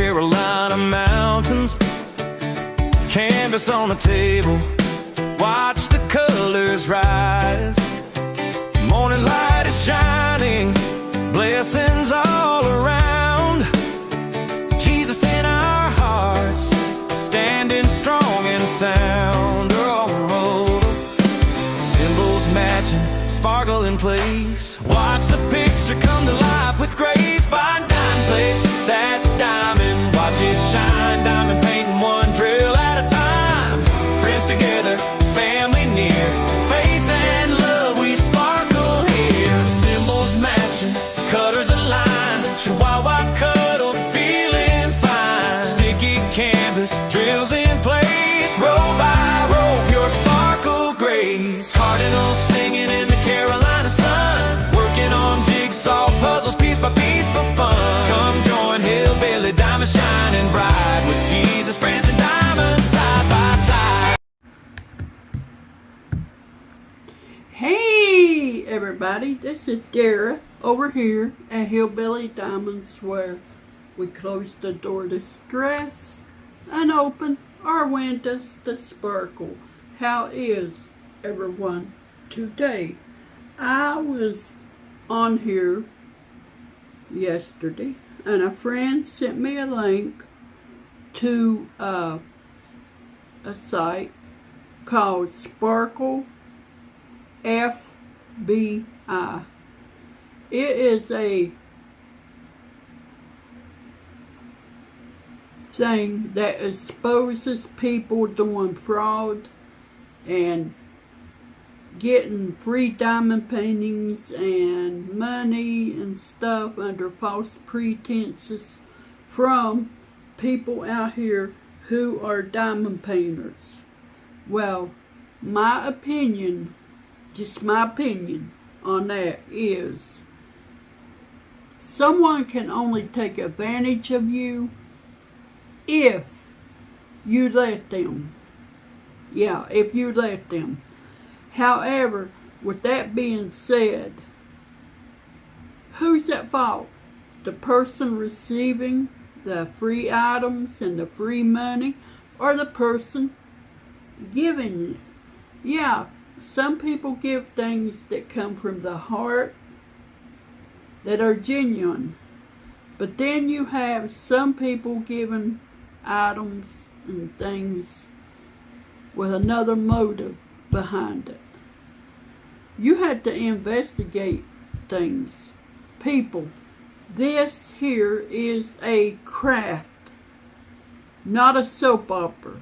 Carolina mountains, canvas on the table, watch the colors rise. Morning light is shining, blessings all around. Jesus in our hearts, standing strong and sound. Oh, symbols matching, sparkle in place. Watch the picture come to life with grace. Find dime place that diamond, watch it shine. Diamond painting one drill at a time. Friends together, family near. Faith and love, we sparkle here. Symbols matching, cutters align. Chihuahua cuddle, feeling fine. Sticky canvas, drills in place. Row by row, pure sparkle grace. Cardinals singing in the Carolina sun. Working on jigsaw puzzles, piece by piece for fun. Come join Hillbilly, diamond shining bright. With Jesus, friends, and diamonds side by side. Hey everybody, this is Dari over here at Hillbilly Diamonds, where we close the door to stress and open our windows to sparkle. How is everyone today? I was on here yesterday and a friend sent me a link to a site called Sparkle FBI. It is a thing that exposes people doing fraud and getting free diamond paintings and money and stuff under false pretenses from people out here who are diamond painters. Well, my opinion, just my opinion on that is someone can only take advantage of you if you let them. Yeah, if you let them. However, with that being said, who's at fault? The person receiving the free items and the free money, or the person giving it? Yeah, some people give things that come from the heart, that are genuine. But then you have some people giving items and things with another motive behind it. You had to investigate things. People, this here is a craft, not a soap opera.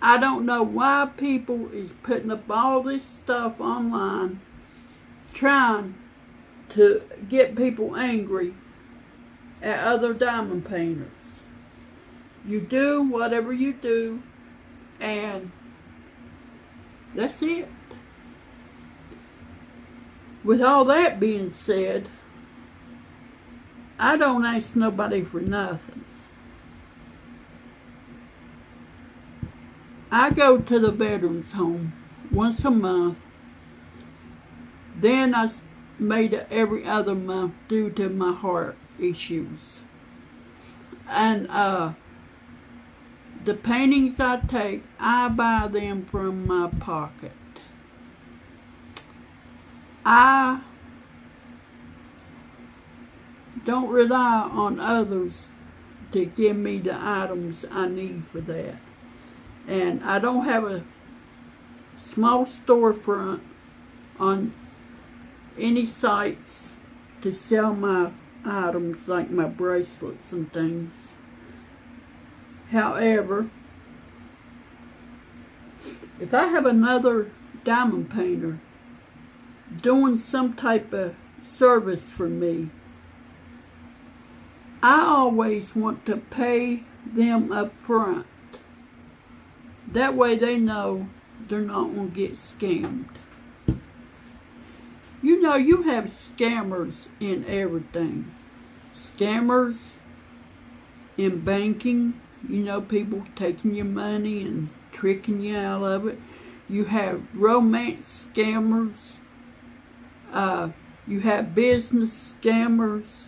I don't know why people is putting up all this stuff online trying to get people angry at other diamond painters. You do whatever you do, and that's it. With all that being said, I don't ask nobody for nothing. I go to the veterans home once a month. Then I made it every other month due to my heart issues. And the paintings I take, I buy them from my pocket. I don't rely on others to give me the items I need for that. And I don't have a small storefront on any sites to sell my items like my bracelets and things. However, if I have another diamond painter doing some type of service for me, I always want to pay them up front. That way they know they're not going to get scammed. You know, you have scammers in everything. Scammers in banking. You know, people taking your money and tricking you out of it. You have romance scammers. You have business scammers.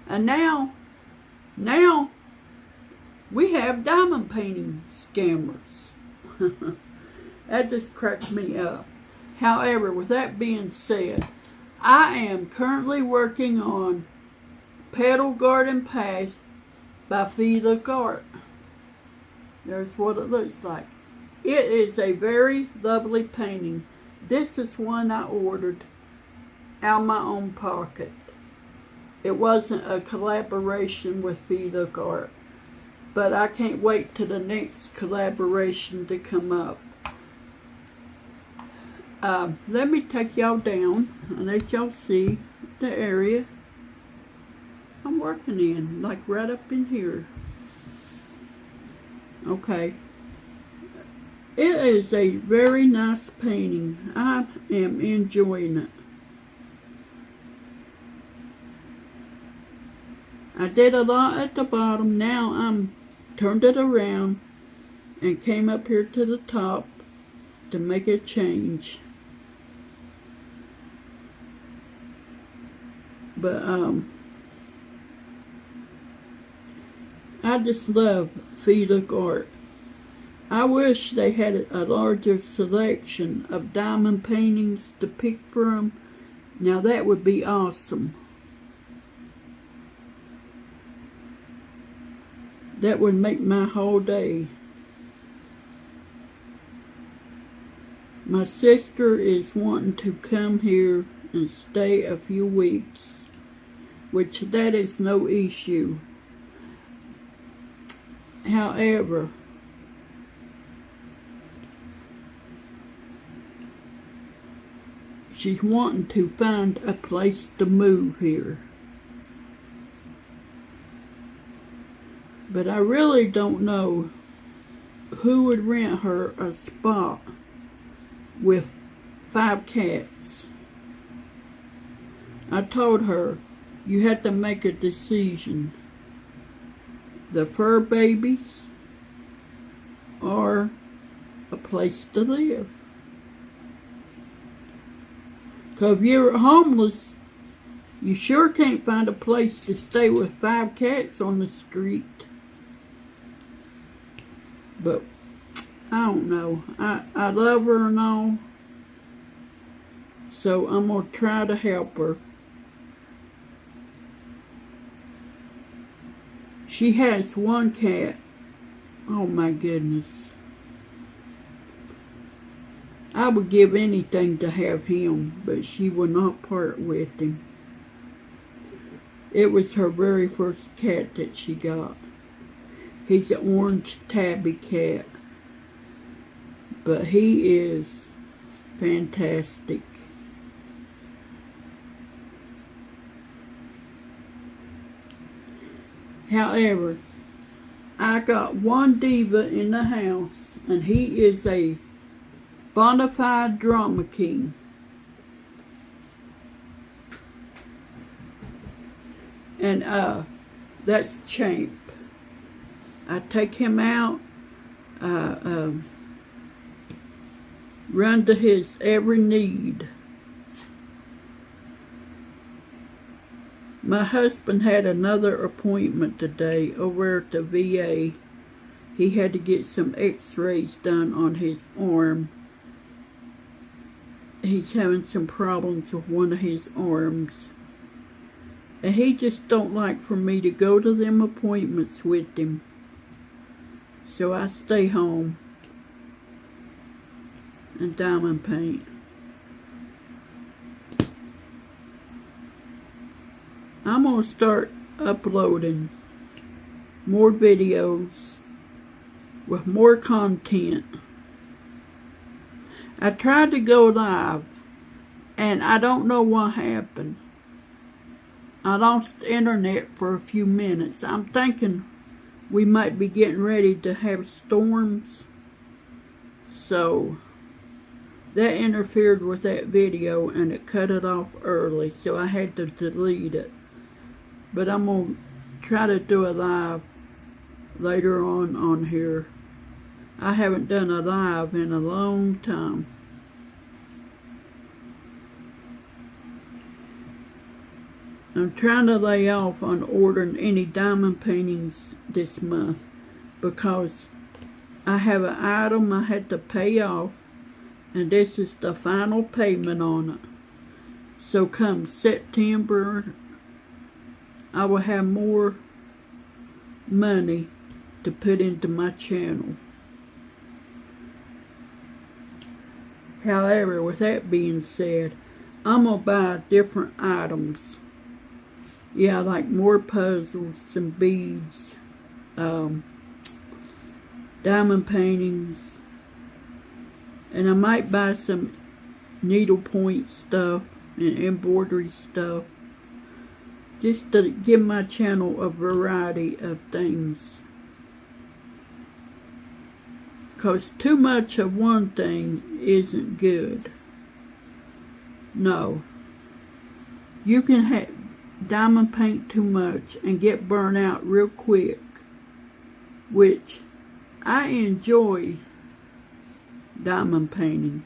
And now we have diamond painting scammers. That just cracks me up. However, with that being said, I am currently working on Petal Garden Path by Fida Gart. There's what it looks like. It is a very lovely painting. This is one I ordered out of my own pocket. It wasn't a collaboration with Fida Gart, but I can't wait till the next collaboration to come up. Let me take y'all down and let y'all see the area I'm working in, like right up in here. Okay. It is a very nice painting. I am enjoying it. I did a lot at the bottom. Now I'm turned it around and came up here to the top to make a change. But I just love Fida Gart. I wish they had a larger selection of diamond paintings to pick from. Now that would be awesome. That would make my whole day. My sister is wanting to come here and stay a few weeks, which that is no issue. However, she's wanting to find a place to move here. But I really don't know who would rent her a spot with 5 cats. I told her, you have to make a decision. The fur babies or a place to live. Because if you're homeless, you sure can't find a place to stay with 5 cats on the street. But I don't know. I love her and all. So I'm going to try to help her. She has 1 cat. Oh my goodness. I would give anything to have him, but she will not part with him. It was her very first cat that she got. He's an orange tabby cat. But he is fantastic. However, I got one diva in the house, and he is a bona fide drama king. And that's Champ. I take him out, run to his every need. My husband had another appointment today over at the VA. He had to get some x-rays done on his arm. He's having some problems with one of his arms. And he just don't like for me to go to them appointments with him. So I stay home and diamond paint. I'm going to start uploading more videos with more content. I tried to go live and I don't know what happened. I lost the internet for a few minutes. I'm thinking we might be getting ready to have storms. So that interfered with that video and it cut it off early, so I had to delete it. But I'm going to try to do a live later on here. I haven't done a live in a long time. I'm trying to lay off on ordering any diamond paintings this month. because I have an item I had to pay off, and this is the final payment on it. So come September, I will have more money to put into my channel. However, with that being said, I'm going to buy different items. Yeah, like more puzzles, some beads, diamond paintings, and I might buy some needlepoint stuff and embroidery stuff, just to give my channel a variety of things. Because too much of one thing isn't good. No. You can diamond paint too much and get burnt out real quick, which I enjoy diamond painting.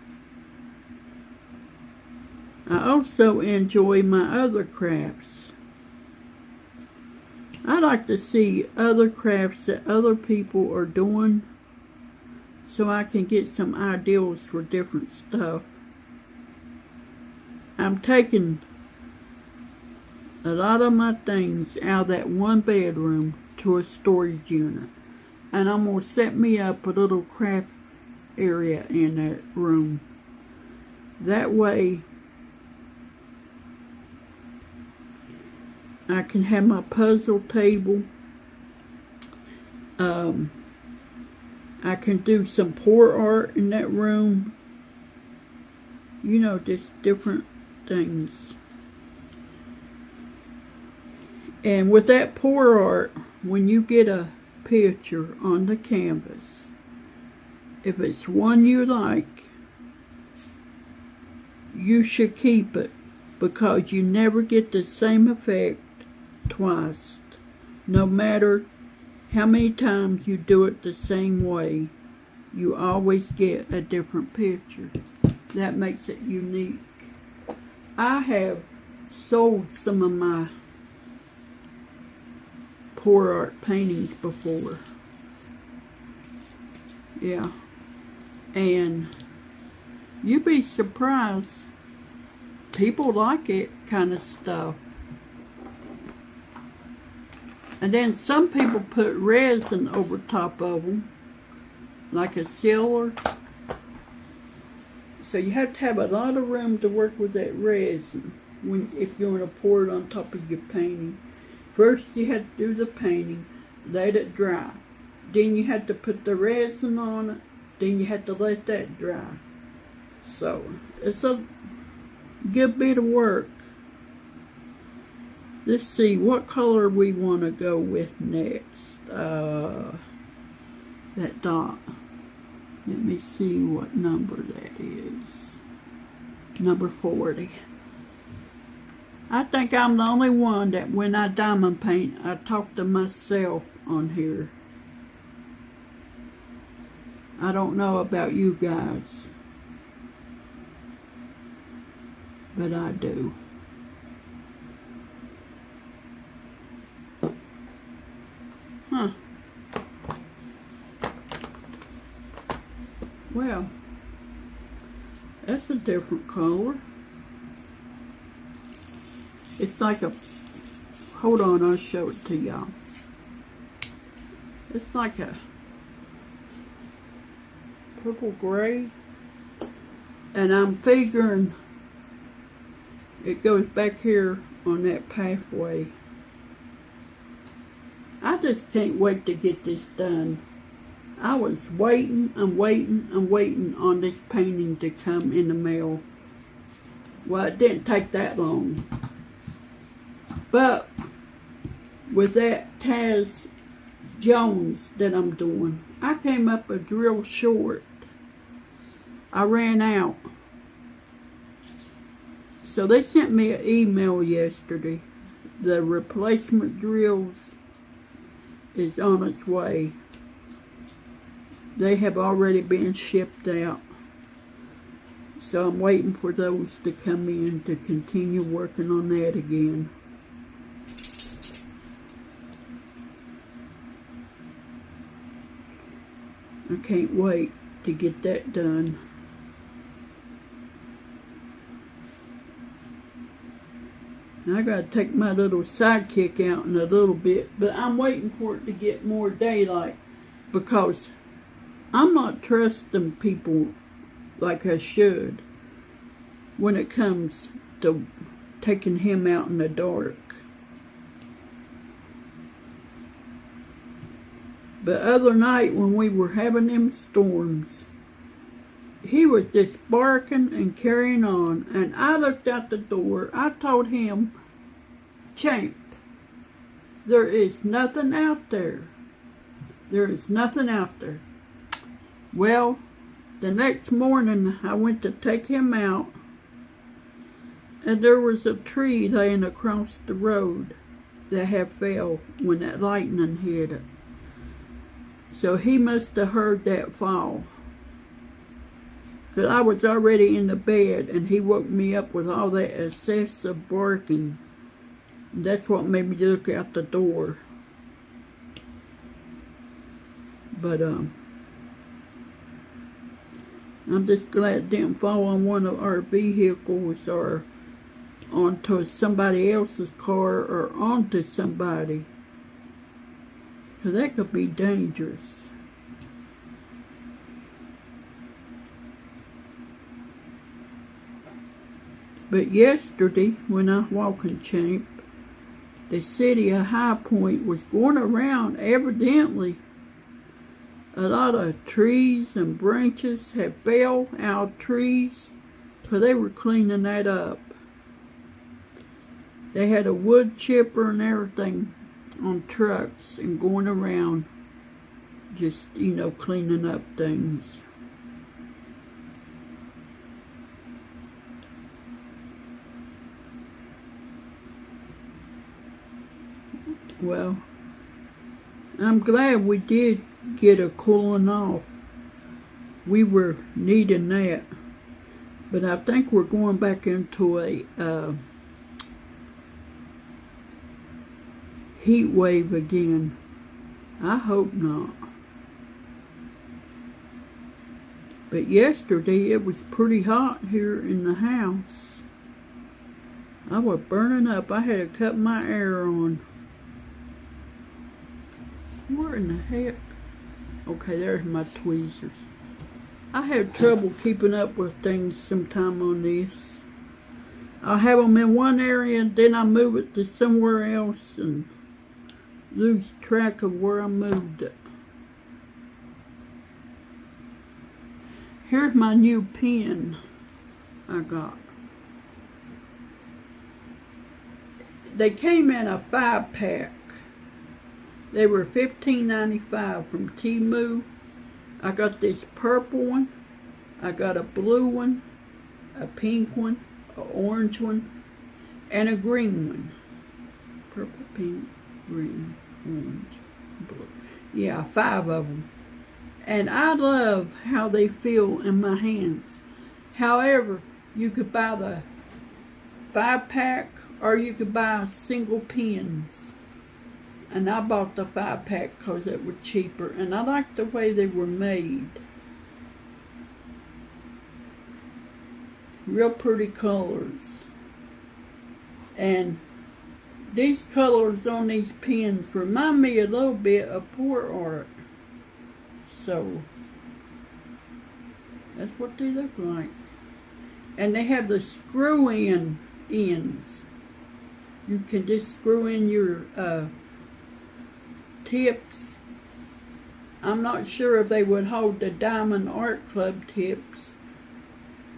I also enjoy my other crafts. I like to see other crafts that other people are doing, so I can get some ideas for different stuff. I'm taking a lot of my things out of that one bedroom to a storage unit, and I'm going to set me up a little craft area in that room. That way I can have my puzzle table. I can do some pour art in that room. You know, just different things. And with that pour art, when you get a picture on the canvas, if it's one you like, you should keep it, because you never get the same effect twice. No matter how many times you do it the same way, you always get a different picture. That makes it unique. I have sold some of my pour art paintings before. Yeah. And you'd be surprised. People like it kind of stuff. And then some people put resin over top of them, like a sealer. So you have to have a lot of room to work with that resin if you want to pour it on top of your painting. First you have to do the painting, let it dry. Then you have to put the resin on it. Then you have to let that dry. So it's a good bit of work. Let's see what color we want to go with next. That dot. Let me see what number that is. Number 40. I think I'm the only one that when I diamond paint, I talk to myself on here. I don't know about you guys, but I do. Huh. Well, that's a different color. It's like a, hold on, I'll show it to y'all. It's like a purple gray. And I'm figuring it goes back here on that pathway. I just can't wait to get this done. I was waiting and waiting and waiting on this painting to come in the mail. Well, it didn't take that long. But with that Taz Jones that I'm doing, I came up a drill short. I ran out. So they sent me an email yesterday. The replacement drills is on its way. They have already been shipped out. So I'm waiting for those to come in to continue working on that again. I can't wait to get that done. Now I gotta take my little sidekick out in a little bit, but I'm waiting for it to get more daylight because I'm not trusting people like I should when it comes to taking him out in the dark. But other night when we were having them storms, he was just barking and carrying on, and I looked out the door. I told him, Champ, there is nothing out there. There is nothing out there. Well, the next morning I went to take him out, and there was a tree laying across the road that had fell when that lightning hit it. So he must have heard that fall. Because I was already in the bed and he woke me up with all that excessive barking. That's what made me look out the door. But I'm just glad it didn't fall on one of our vehicles or onto somebody else's car or onto somebody. Because that could be dangerous. But yesterday, when I was walking Champ, the city of High Point was going around. Evidently, a lot of trees and branches had fell out of trees because they were cleaning that up. They had a wood chipper and everything on trucks and going around just, cleaning up things. Well, I'm glad we did get a cooling off. We were needing that. But I think we're going back into a heat wave again. I hope not. But yesterday it was pretty hot here in the house. I was burning up. I had to cut my air on. Where in the heck? Okay, there's my tweezers. I have trouble keeping up with things sometime on this. I'll have them in one area and then I move it to somewhere else and lose track of where I moved it. Here's my new pen I got. They came in a 5-pack. They were $15.95 from Temu. I got this purple one. I got a blue one, a pink one, an orange one, and a green one. Purple, pink, green, orange, blue. Yeah, 5 of them. And I love how they feel in my hands. However, you could buy the 5-pack or you could buy single pens. And I bought the 5-pack because it was cheaper. And I liked the way they were made. Real pretty colors. And these colors on these pens remind me a little bit of port art. So, that's what they look like. And they have the screw-in ends. You can just screw in your tips. I'm not sure if they would hold the Diamond Art Club tips,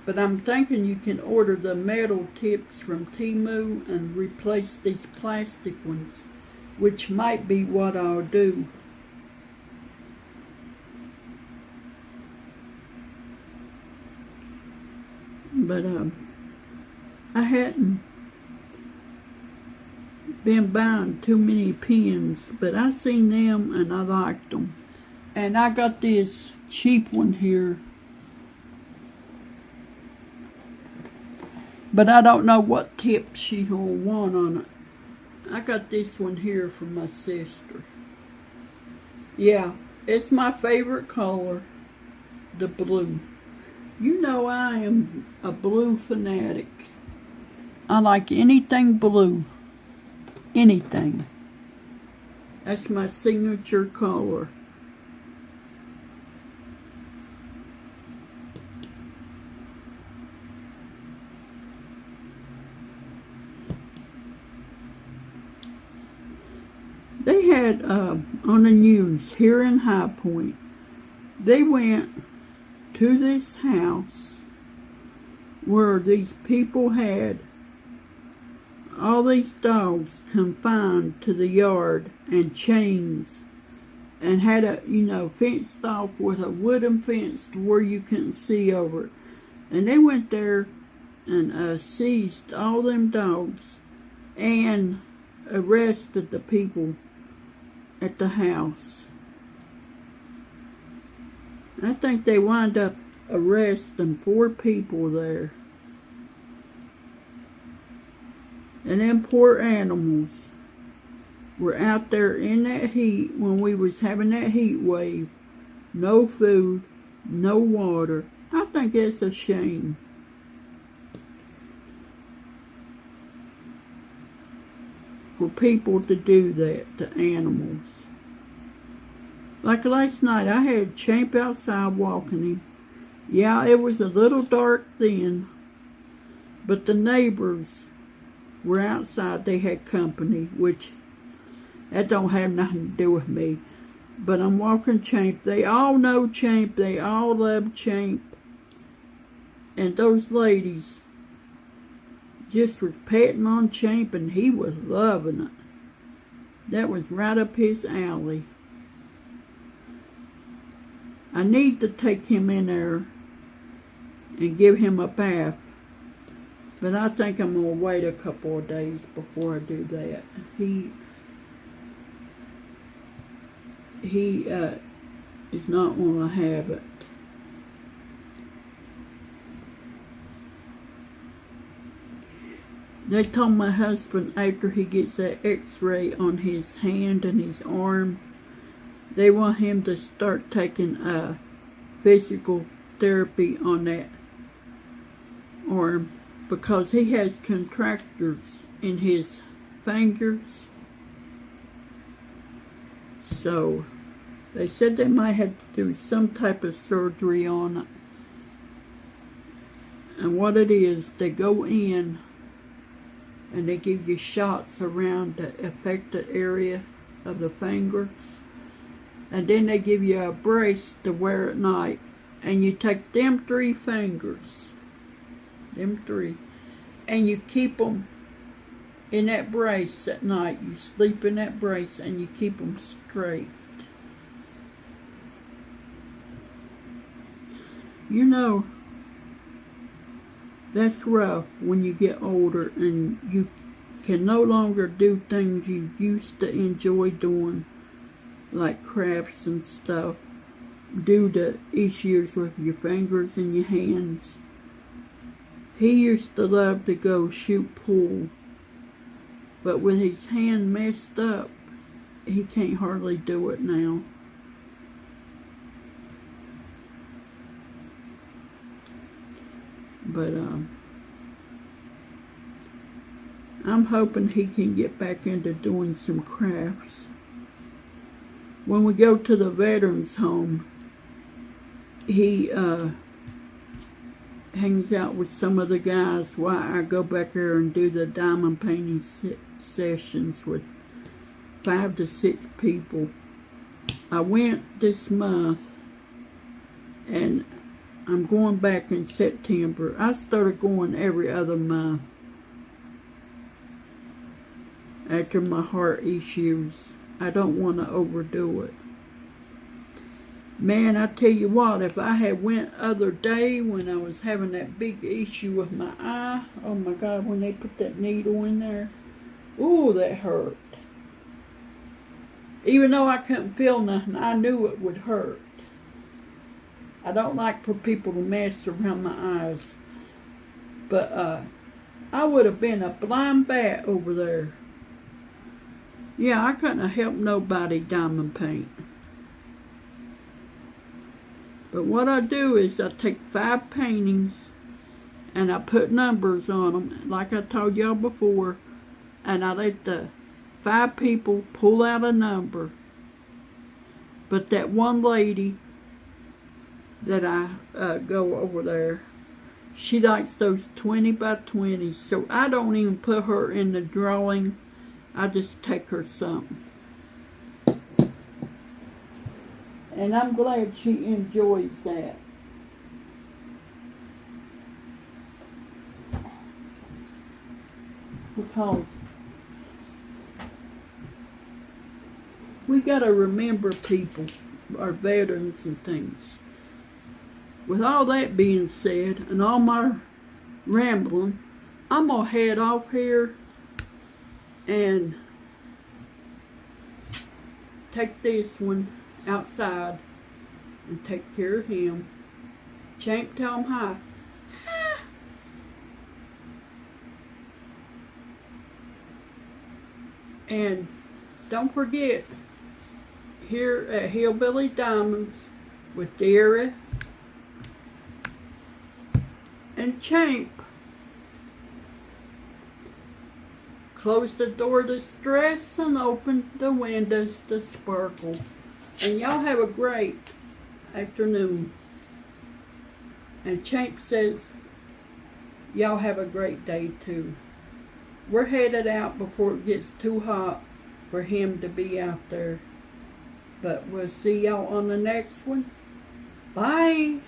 but I'm thinking you can order the metal tips from Temu and replace these plastic ones, which might be what I'll do. But I hadn't been buying too many pens, but I seen them and I liked them. And I got this cheap one here, but I don't know what tip she will want on it. I got this one here from my sister. Yeah, It's my favorite color, the blue. You know I am a blue fanatic. I like anything blue. Anything. That's my signature color. They had, on the news here in High Point, they went to this house where these people had all these dogs confined to the yard and chains, and had a, fenced off with a wooden fence to where you couldn't see over it. And they went there and seized all them dogs and arrested the people at the house. I think they wound up arresting 4 people there. And them poor animals were out there in that heat when we was having that heat wave. No food, no water. I think it's a shame. For people to do that to animals. Like last night, I had Champ outside walking him. Yeah, it was a little dark then, but the neighbors were outside. They had company, which that don't have nothing to do with me. But I'm walking Champ. They all know Champ. They all love Champ. And those ladies just was petting on Champ, and he was loving it. That was right up his alley. I need to take him in there and give him a bath, but I think I'm going to wait a couple of days before I do that. He is not going to have it. They told my husband after he gets that x-ray on his hand and his arm, they want him to start taking physical therapy on that arm because he has contractures in his fingers. So they said they might have to do some type of surgery on it. And what it is, they go in and they give you shots around the affected area of the fingers. And then they give you a brace to wear at night. And you take them 3 fingers, them 3, and you keep them in that brace at night. You sleep in that brace and you keep them straight. You know, that's rough when you get older and you can no longer do things you used to enjoy doing, like crafts and stuff, due to issues with your fingers and your hands. He used to love to go shoot pool, but with his hand messed up, he can't hardly do it now. But I'm hoping he can get back into doing some crafts. When we go to the veterans home, he hangs out with some of the guys while I go back there and do the diamond painting sessions with 5 to 6 people. I went this month and I'm going back in September. I started going every other month after my heart issues. I don't want to overdo it. Man, I tell you what, if I had went other day when I was having that big issue with my eye, oh my God, when they put that needle in there, ooh, that hurt. Even though I couldn't feel nothing, I knew it would hurt. I don't like for people to mess around my eyes. But I would have been a blind bat over there. Yeah, I couldn't have helped nobody diamond paint. But what I do is I take 5 paintings and I put numbers on them, like I told y'all before, and I let the 5 people pull out a number. But that one lady that I go over there, she likes those 20 by 20s, so I don't even put her in the drawing. I just take her something. And I'm glad she enjoys that. Because we gotta remember people, our veterans and things. With all that being said, and all my rambling, I'm gonna head off here and take this one outside and take care of him. Champ, tell him hi. And don't forget, here at Hillbilly Diamonds with Dari and Champ, close the door to stress and open the windows to sparkle. And y'all have a great afternoon. And Champ says y'all have a great day too. We're headed out before it gets too hot for him to be out there. But we'll see y'all on the next one. Bye.